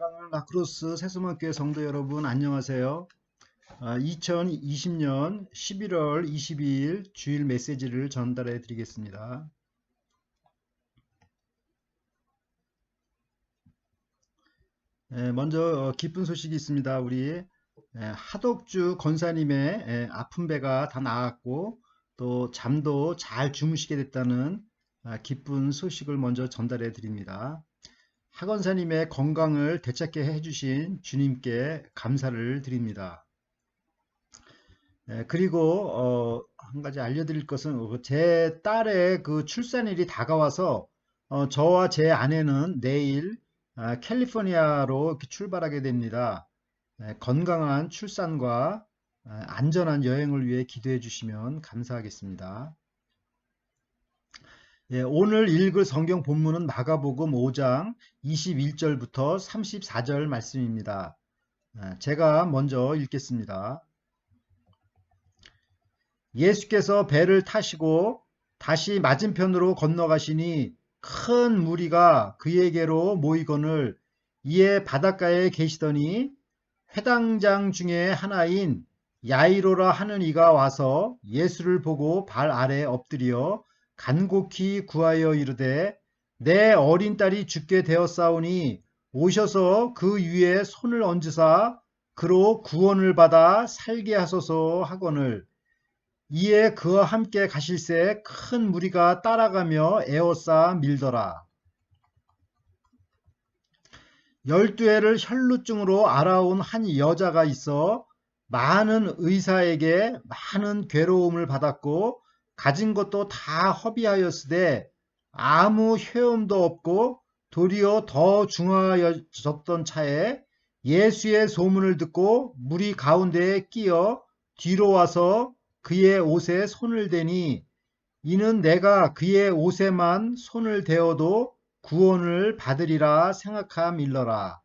사랑하는 라크로스 세수만교회 성도 여러분 안녕하세요. 2020년 11월 22일 주일 메시지를 전달해 드리겠습니다. 먼저 기쁜 소식이 있습니다. 우리 하덕주 권사님의 아픈 배가 다 나았고 또 잠도 잘 주무시게 됐다는 기쁜 소식을 먼저 전달해 드립니다. 하건사님의 건강을 되찾게 해주신 주님께 감사를 드립니다. 그리고 한 가지 알려드릴 것은 제 딸의 그 출산일이 다가와서 저와 제 아내는 내일 캘리포니아로 이렇게 출발하게 됩니다. 건강한 출산과 안전한 여행을 위해 기도해 주시면 감사하겠습니다. 오늘 읽을 성경 본문은 마가복음 5장 21절부터 34절 말씀입니다. 제가 먼저 읽겠습니다. 예수께서 배를 타시고 다시 맞은편으로 건너가시니 큰 무리가 그에게로 모이거늘 이에 바닷가에 계시더니 회당장 중에 하나인 야이로라 하는 이가 와서 예수를 보고 발 아래 엎드려 간곡히 구하여 이르되 내 어린 딸이 죽게 되었사오니 오셔서 그 위에 손을 얹으사 그로 구원을 받아 살게 하소서 하거늘 이에 그와 함께 가실새 큰 무리가 따라가며 에워싸 밀더라. 12해를 혈루증으로 알아온 한 여자가 있어 많은 의사에게 많은 괴로움을 받았고 가진 것도 다 허비하였으되 아무 효험도 없고 도리어 더 중하여졌던 차에 예수의 소문을 듣고 무리 가운데에 끼어 뒤로 와서 그의 옷에 손을 대니 이는 내가 그의 옷에만 손을 대어도 구원을 받으리라 생각함일러라.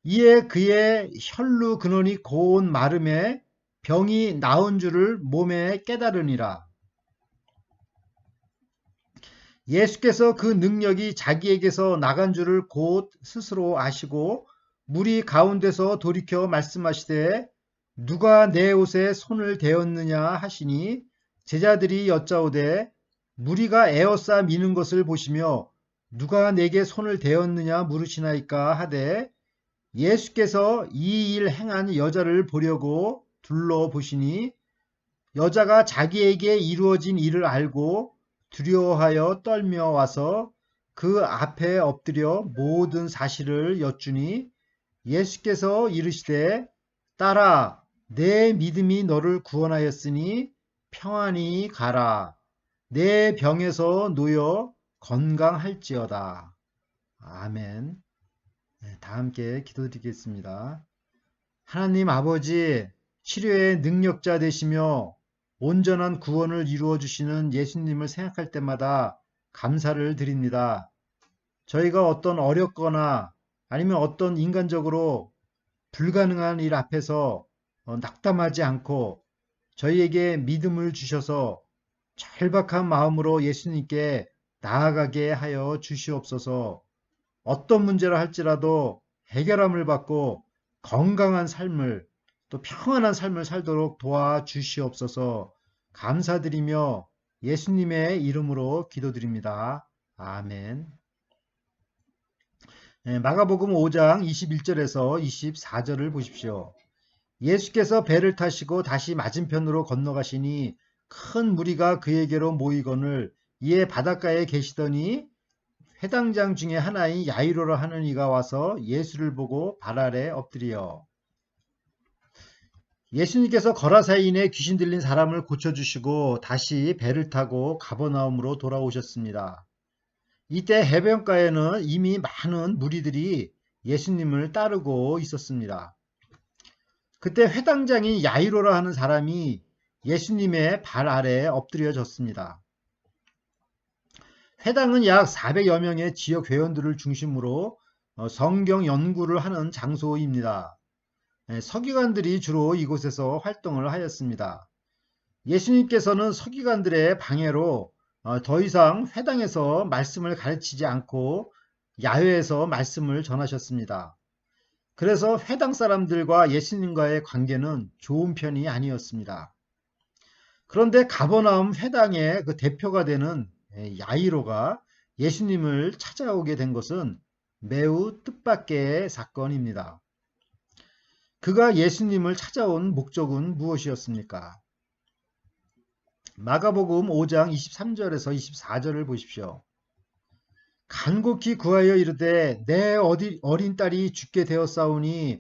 이에 그의 혈루 근원이 고운 마름에 병이 나은 줄을 몸에 깨달으니라. 예수께서 그 능력이 자기에게서 나간 줄을 곧 스스로 아시고 무리 가운데서 돌이켜 말씀하시되 누가 내 옷에 손을 대었느냐 하시니 제자들이 여짜오되 무리가 에워싸 미는 것을 보시며 누가 내게 손을 대었느냐 물으시나이까 하되 예수께서 이 일 행한 여자를 보려고 둘러보시니 여자가 자기에게 이루어진 일을 알고 두려워하여 떨며 와서 그 앞에 엎드려 모든 사실을 여쭈니 예수께서 이르시되 딸아 내 믿음이 너를 구원하였으니 평안히 가라. 내 병에서 놓여 건강할지어다. 아멘. 다 함께 기도드리겠습니다. 하나님 아버지, 치료의 능력자 되시며 온전한 구원을 이루어 주시는 예수님을 생각할 때마다 감사를 드립니다. 저희가 어떤 어렵거나 아니면 어떤 인간적으로 불가능한 일 앞에서 낙담하지 않고 저희에게 믿음을 주셔서 절박한 마음으로 예수님께 나아가게 하여 주시옵소서. 어떤 문제라 할지라도 해결함을 받고 건강한 삶을 또 평안한 삶을 살도록 도와주시옵소서. 감사드리며 예수님의 이름으로 기도드립니다. 아멘. 마가복음 5장 21절에서 24절을 보십시오. 예수께서 배를 타시고 다시 맞은편으로 건너가시니 큰 무리가 그에게로 모이거늘 이에 바닷가에 계시더니 회당장 중에 하나인 야이로라 하는 이가 와서 예수를 보고 발 아래 엎드려. 예수님께서 거라사인에 귀신 들린 사람을 고쳐주시고 다시 배를 타고 가버나움으로 돌아오셨습니다. 이때 해변가에는 이미 많은 무리들이 예수님을 따르고 있었습니다. 그때 회당장인 야이로라 하는 사람이 예수님의 발 아래 엎드려졌습니다. 회당은 약 400여 명의 지역 회원들을 중심으로 성경 연구를 하는 장소입니다. 서기관들이 주로 이곳에서 활동을 하였습니다. 예수님께서는 서기관들의 방해로 더 이상 회당에서 말씀을 가르치지 않고 야외에서 말씀을 전하셨습니다. 그래서 회당 사람들과 예수님과의 관계는 좋은 편이 아니었습니다. 그런데 가버나움 회당의 그 대표가 되는 야이로가 예수님을 찾아오게 된 것은 매우 뜻밖의 사건입니다. 그가 예수님을 찾아온 목적은 무엇이었습니까? 마가복음 5장 23절에서 24절을 보십시오. 간곡히 구하여 이르되 내 어린 딸이 죽게 되었사오니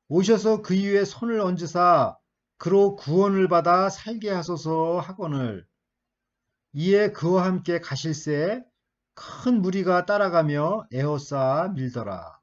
오셔서 그 위에 손을 얹으사 그로 구원을 받아 살게 하소서 하거늘 이에 그와 함께 가실새 큰 무리가 따라가며 에워싸 밀더라.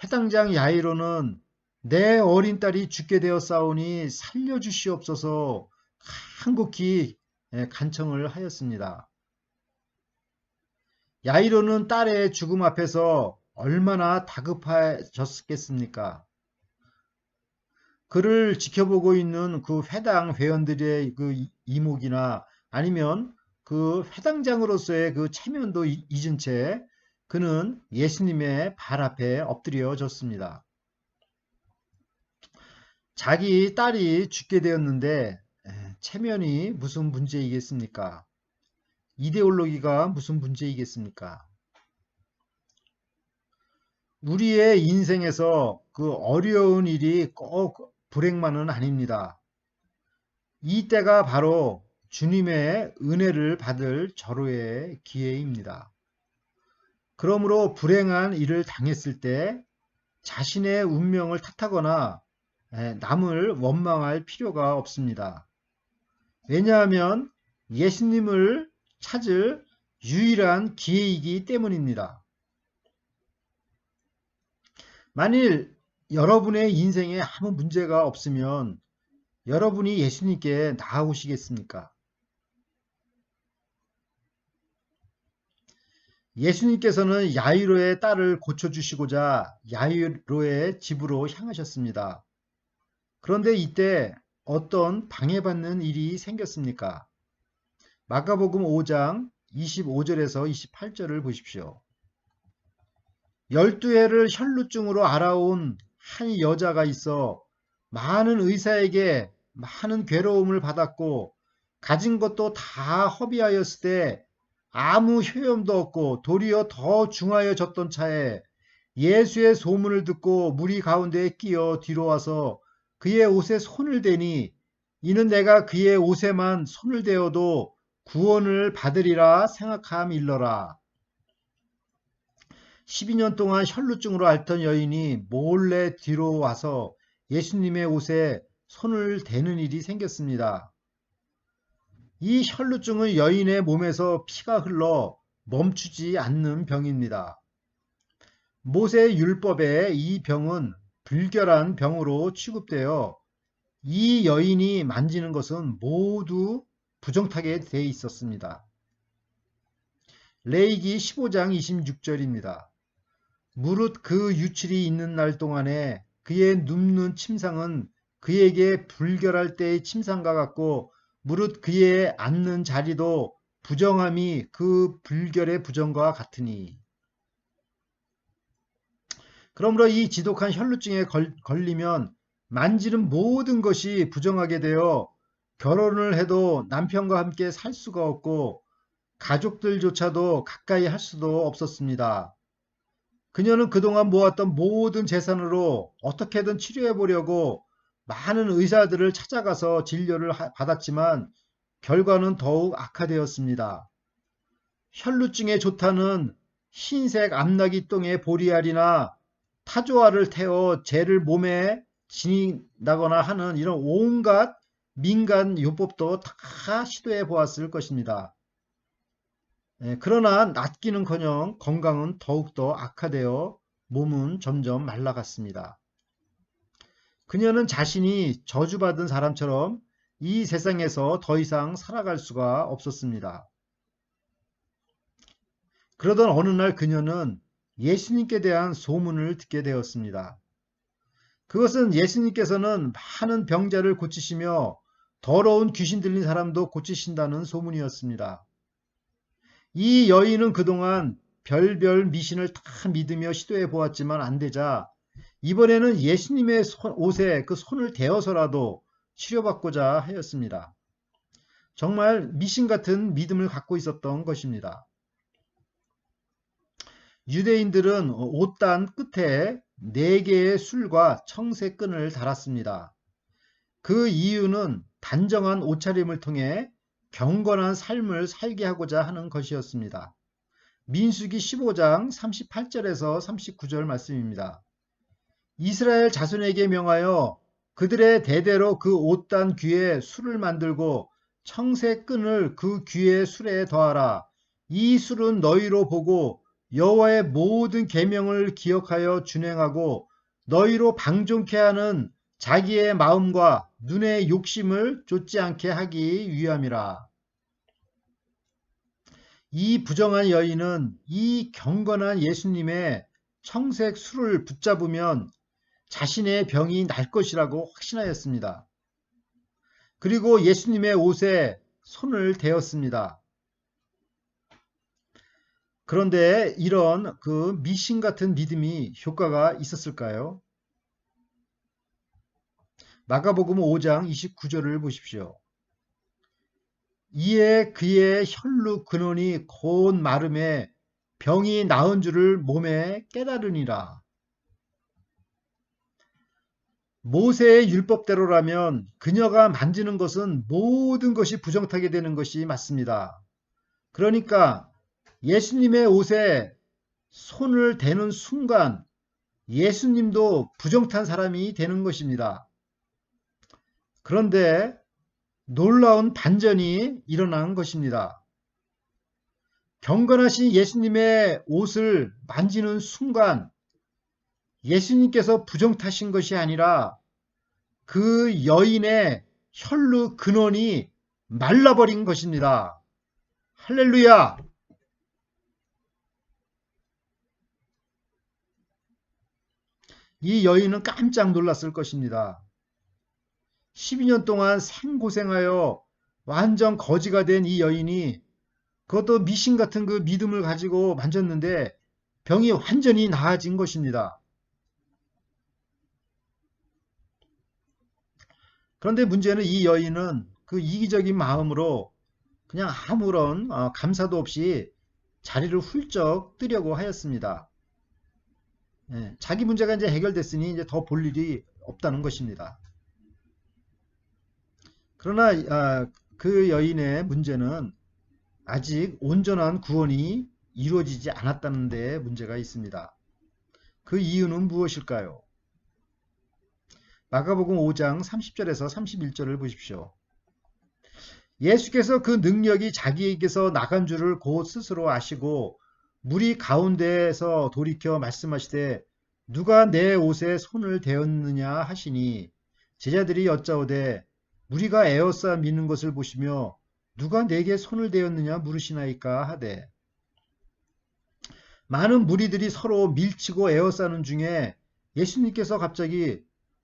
회당장 야이로는 내 어린 딸이 죽게 되었사오니 살려주시옵소서 간곡히 간청을 하였습니다. 야이로는 딸의 죽음 앞에서 얼마나 다급해졌겠습니까? 그를 지켜보고 있는 그 회당 회원들의 그 이목이나 아니면 그 회당장으로서의 그 체면도 잊은 채 그는 예수님의 발 앞에 엎드려졌습니다. 자기 딸이 죽게 되었는데 체면이 무슨 문제이겠습니까? 이데올로기가 무슨 문제이겠습니까? 우리의 인생에서 그 어려운 일이 꼭 불행만은 아닙니다. 이 때가 바로 주님의 은혜를 받을 절호의 기회입니다. 그러므로 불행한 일을 당했을 때 자신의 운명을 탓하거나 남을 원망할 필요가 없습니다. 왜냐하면 예수님을 찾을 유일한 기회이기 때문입니다. 만일 여러분의 인생에 아무 문제가 없으면 여러분이 예수님께 나아오시겠습니까? 예수님께서는 야이로의 딸을 고쳐주시고자 야이로의 집으로 향하셨습니다. 그런데 이때 어떤 방해받는 일이 생겼습니까? 마가복음 5장 25절에서 28절을 보십시오. 12해를 혈루증으로 알아온 한 여자가 있어 많은 의사에게 많은 괴로움을 받았고 가진 것도 다 허비하였을 때 아무 효험도 없고 도리어 더 중하여졌던 차에 예수의 소문을 듣고 무리 가운데에 끼어 뒤로 와서 그의 옷에 손을 대니 이는 내가 그의 옷에만 손을 대어도 구원을 받으리라 생각함일러라. 12년 동안 혈루증으로 앓던 여인이 몰래 뒤로 와서 예수님의 옷에 손을 대는 일이 생겼습니다. 이 혈루증은 여인의 몸에서 피가 흘러 멈추지 않는 병입니다. 모세 율법에 이 병은 불결한 병으로 취급되어 이 여인이 만지는 것은 모두 부정타게 돼 있었습니다. 레위기 15장 26절입니다. 무릇 그 유출이 있는 날 동안에 그의 눕는 침상은 그에게 불결할 때의 침상과 같고 무릇 그의 앉는 자리도 부정함이 그 불결의 부정과 같으니. 그러므로 이 지독한 혈루증에 걸리면 만지는 모든 것이 부정하게 되어 결혼을 해도 남편과 함께 살 수가 없고 가족들조차도 가까이 할 수도 없었습니다. 그녀는 그동안 모았던 모든 재산으로 어떻게든 치료해 보려고 많은 의사들을 찾아가서 진료를 받았지만 결과는 더욱 악화되었습니다. 혈루증에 좋다는 흰색 암나기 똥의 보리알이나 타조알을 태워 쟤를 몸에 지닌다거나 하는 이런 온갖 민간 요법도 다 시도해 보았을 것입니다. 그러나 낫기는커녕 건강은 더욱더 악화되어 몸은 점점 말라갔습니다. 그녀는 자신이 저주받은 사람처럼 이 세상에서 더 이상 살아갈 수가 없었습니다. 그러던 어느 날 그녀는 예수님께 대한 소문을 듣게 되었습니다. 그것은 예수님께서는 많은 병자를 고치시며 더러운 귀신 들린 사람도 고치신다는 소문이었습니다. 이 여인은 그동안 별별 미신을 다 믿으며 시도해 보았지만 안 되자 이번에는 예수님의 옷에 그 손을 대어서라도 치료받고자 하였습니다. 정말 미신 같은 믿음을 갖고 있었던 것입니다. 유대인들은 옷단 끝에 4개의 술과 청색 끈을 달았습니다. 그 이유는 단정한 옷차림을 통해 경건한 삶을 살게 하고자 하는 것이었습니다. 민수기 15장 38절에서 39절 말씀입니다. 이스라엘 자손에게 명하여 그들의 대대로 그 옷단 귀에 술을 만들고 청색 끈을 그 귀의 술에 더하라. 이 술은 너희로 보고 여호와의 모든 계명을 기억하여 준행하고 너희로 방종케 하는 자기의 마음과 눈의 욕심을 좇지 않게 하기 위함이라. 이 부정한 여인은 이 경건한 예수님의 청색 술을 붙잡으면 자신의 병이 날 것이라고 확신하였습니다. 그리고 예수님의 옷에 손을 대었습니다. 그런데 이런 그 미신 같은 믿음이 효과가 있었을까요? 마가복음 5장 29절을 보십시오. 이에 그의 혈루 근원이 곧 마름에 병이 나은 줄을 몸에 깨달으니라. 모세의 율법대로라면 그녀가 만지는 것은 모든 것이 부정타게 되는 것이 맞습니다. 그러니까 예수님의 옷에 손을 대는 순간 예수님도 부정탄 사람이 되는 것입니다. 그런데 놀라운 반전이 일어난 것입니다. 경건하신 예수님의 옷을 만지는 순간 예수님께서 부정타신 것이 아니라 그 여인의 혈루 근원이 말라버린 것입니다. 할렐루야! 이 여인은 깜짝 놀랐을 것입니다. 12년 동안 생고생하여 완전 거지가 된 이 여인이 그것도 미신 같은 그 믿음을 가지고 만졌는데 병이 완전히 나아진 것입니다. 그런데 문제는 이 여인은 그 이기적인 마음으로 그냥 아무런 감사도 없이 자리를 훌쩍 뜨려고 하였습니다. 자기 문제가 이제 해결됐으니 이제 더 볼 일이 없다는 것입니다. 그러나 그 여인의 문제는 아직 온전한 구원이 이루어지지 않았다는 데 문제가 있습니다. 그 이유는 무엇일까요? 마가복음 5장 30절에서 31절을 보십시오. 예수께서 그 능력이 자기에게서 나간 줄을 곧 스스로 아시고 무리 가운데에서 돌이켜 말씀하시되 누가 내 옷에 손을 대었느냐 하시니 제자들이 여짜오되 무리가 에워싸 미는 것을 보시며 누가 내게 손을 대었느냐 물으시나이까 하되 많은 무리들이 서로 밀치고 에워싸는 중에 예수님께서 갑자기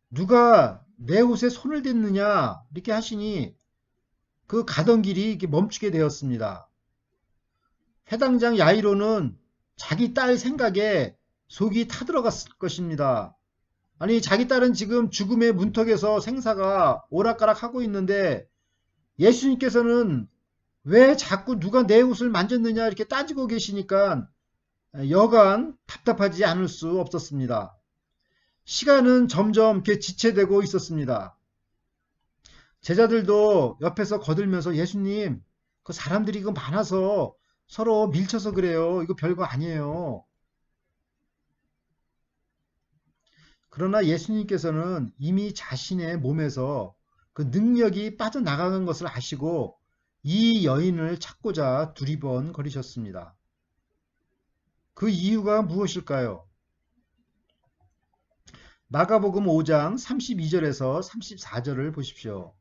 누가 내 옷에 손을 댔느냐 이렇게 하시니 그 가던 길이 이렇게 멈추게 되었습니다. 해당장 야이로는 자기 딸 생각에 속이 타들어갔을 것입니다. 아니 자기 딸은 지금 죽음의 문턱에서 생사가 오락가락하고 있는데 예수님께서는 왜 자꾸 누가 내 옷을 만졌느냐 이렇게 따지고 계시니까 여간 답답하지 않을 수 없었습니다. 시간은 점점 이렇게 지체되고 있었습니다. 제자들도 옆에서 거들면서 예수님 그 사람들이 이거 많아서 서로 밀쳐서 그래요. 이거 별거 아니에요. 그러나 예수님께서는 이미 자신의 몸에서 그 능력이 빠져나가는 것을 아시고 이 여인을 찾고자 두리번 거리셨습니다. 그 이유가 무엇일까요? 마가복음 5장 32절에서 34절을 보십시오.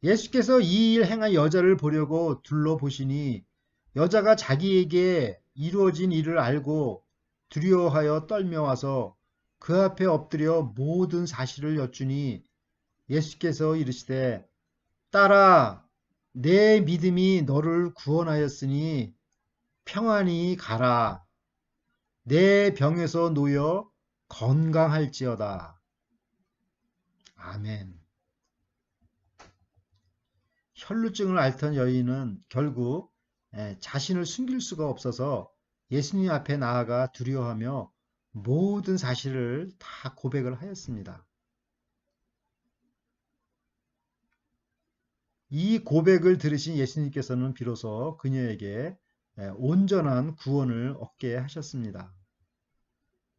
예수께서 이 일 행한 여자를 보려고 둘러보시니 여자가 자기에게 이루어진 일을 알고 두려워하여 떨며와서 그 앞에 엎드려 모든 사실을 여쭈니 예수께서 이르시되 딸아 내 믿음이 너를 구원하였으니 평안히 가라. 내 병에서 놓여 건강할지어다. 아멘. 혈루증을 앓던 여인은 결국 자신을 숨길 수가 없어서 예수님 앞에 나아가 두려워하며 모든 사실을 다 고백을 하였습니다. 이 고백을 들으신 예수님께서는 비로소 그녀에게 온전한 구원을 얻게 하셨습니다.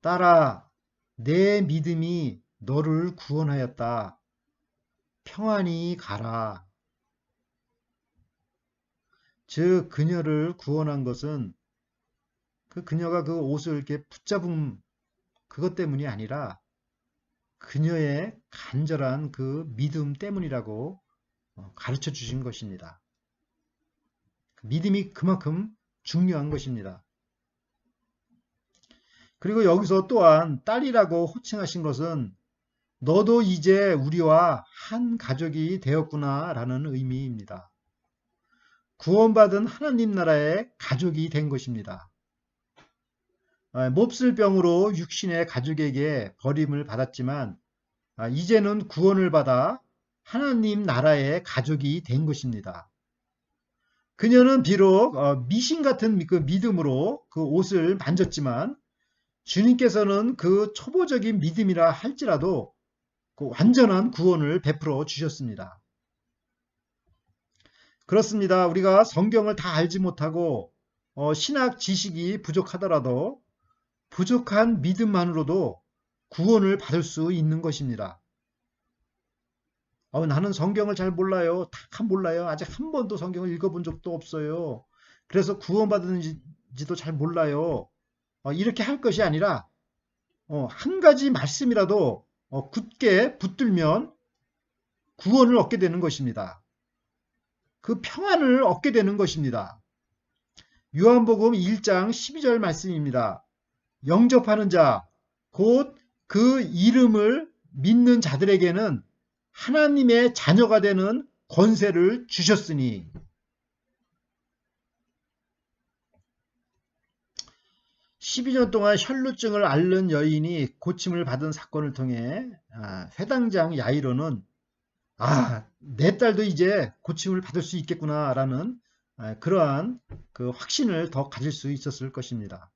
딸아, 내 믿음이 너를 구원하였다. 평안히 가라. 즉 그녀를 구원한 것은 그녀가 그 옷을 이렇게 붙잡은 그것 때문이 아니라 그녀의 간절한 그 믿음 때문이라고 가르쳐 주신 것입니다. 믿음이 그만큼 중요한 것입니다. 그리고 여기서 또한 딸이라고 호칭하신 것은 너도 이제 우리와 한 가족이 되었구나 라는 의미입니다. 구원받은 하나님 나라의 가족이 된 것입니다. 몹쓸 병으로 육신의 가족에게 버림을 받았지만 이제는 구원을 받아 하나님 나라의 가족이 된 것입니다. 그녀는 비록 미신 같은 그 믿음으로 그 옷을 만졌지만 주님께서는 그 초보적인 믿음이라 할지라도 그 완전한 구원을 베풀어 주셨습니다. 그렇습니다. 우리가 성경을 다 알지 못하고 신학 지식이 부족하더라도 부족한 믿음만으로도 구원을 받을 수 있는 것입니다. 나는 성경을 잘 몰라요. 다 몰라요. 아직 한 번도 성경을 읽어본 적도 없어요. 그래서 구원받은지도 잘 몰라요. 이렇게 할 것이 아니라 한 가지 말씀이라도 굳게 붙들면 구원을 얻게 되는 것입니다. 그 평안을 얻게 되는 것입니다. 요한복음 1장 12절 말씀입니다. 영접하는 자, 곧 그 이름을 믿는 자들에게는 하나님의 자녀가 되는 권세를 주셨으니. 12년 동안 혈루증을 앓는 여인이 고침을 받은 사건을 통해 회당장 야이로는 내 딸도 이제 고침을 받을 수 있겠구나라는 그러한 그 확신을 더 가질 수 있었을 것입니다.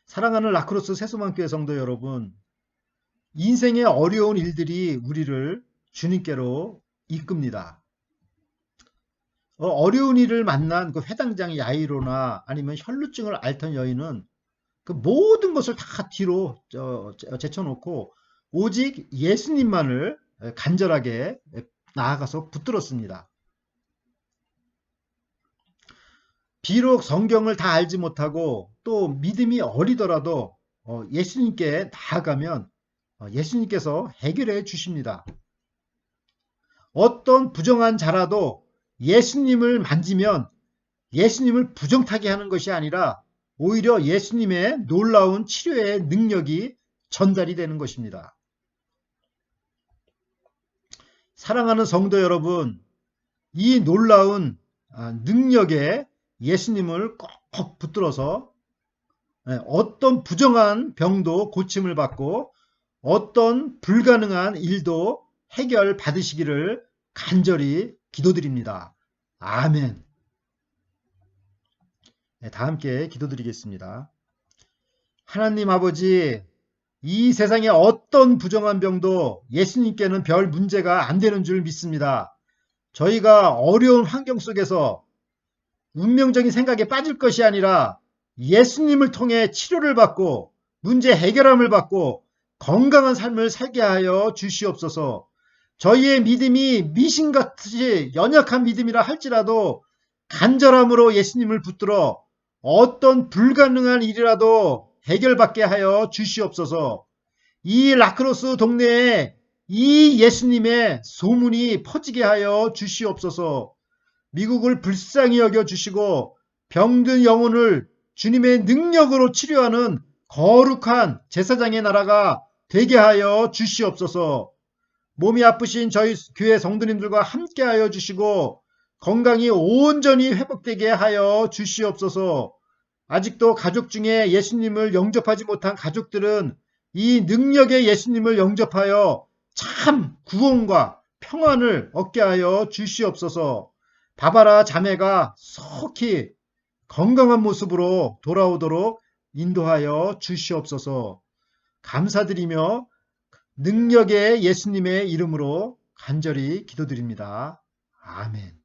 사랑하는 라크로스 세소만교회 성도 여러분, 인생의 어려운 일들이 우리를 주님께로 이끕니다. 어려운 일을 만난 그 회당장 야이로나 아니면 혈루증을 앓던 여인은 그 모든 것을 다 뒤로 제쳐놓고 오직 예수님만을 간절하게 나아가서 붙들었습니다. 비록 성경을 다 알지 못하고 또 믿음이 어리더라도 예수님께 나아가면 예수님께서 해결해 주십니다. 어떤 부정한 자라도 예수님을 만지면 예수님을 부정타게 하는 것이 아니라 오히려 예수님의 놀라운 치료의 능력이 전달이 되는 것입니다. 사랑하는 성도 여러분, 이 놀라운 능력에 예수님을 꼭 붙들어서 어떤 부정한 병도 고침을 받고 어떤 불가능한 일도 해결 받으시기를 간절히 기도드립니다. 아멘. 다 함께 기도드리겠습니다. 하나님 아버지, 이 세상의 어떤 부정한 병도 예수님께는 별 문제가 안 되는 줄 믿습니다. 저희가 어려운 환경 속에서 운명적인 생각에 빠질 것이 아니라 예수님을 통해 치료를 받고 문제 해결함을 받고 건강한 삶을 살게 하여 주시옵소서. 저희의 믿음이 미신같이 연약한 믿음이라 할지라도 간절함으로 예수님을 붙들어 어떤 불가능한 일이라도 해결받게 하여 주시옵소서. 이 라크로스 동네에 이 예수님의 소문이 퍼지게 하여 주시옵소서. 미국을 불쌍히 여겨 주시고 병든 영혼을 주님의 능력으로 치료하는 거룩한 제사장의 나라가 되게 하여 주시옵소서. 몸이 아프신 저희 교회 성도님들과 함께 하여 주시고 건강이 온전히 회복되게 하여 주시옵소서. 아직도 가족 중에 예수님을 영접하지 못한 가족들은 이 능력의 예수님을 영접하여 참 구원과 평안을 얻게 하여 주시옵소서. 바바라 자매가 속히 건강한 모습으로 돌아오도록 인도하여 주시옵소서. 감사드리며 능력의 예수님의 이름으로 간절히 기도드립니다. 아멘.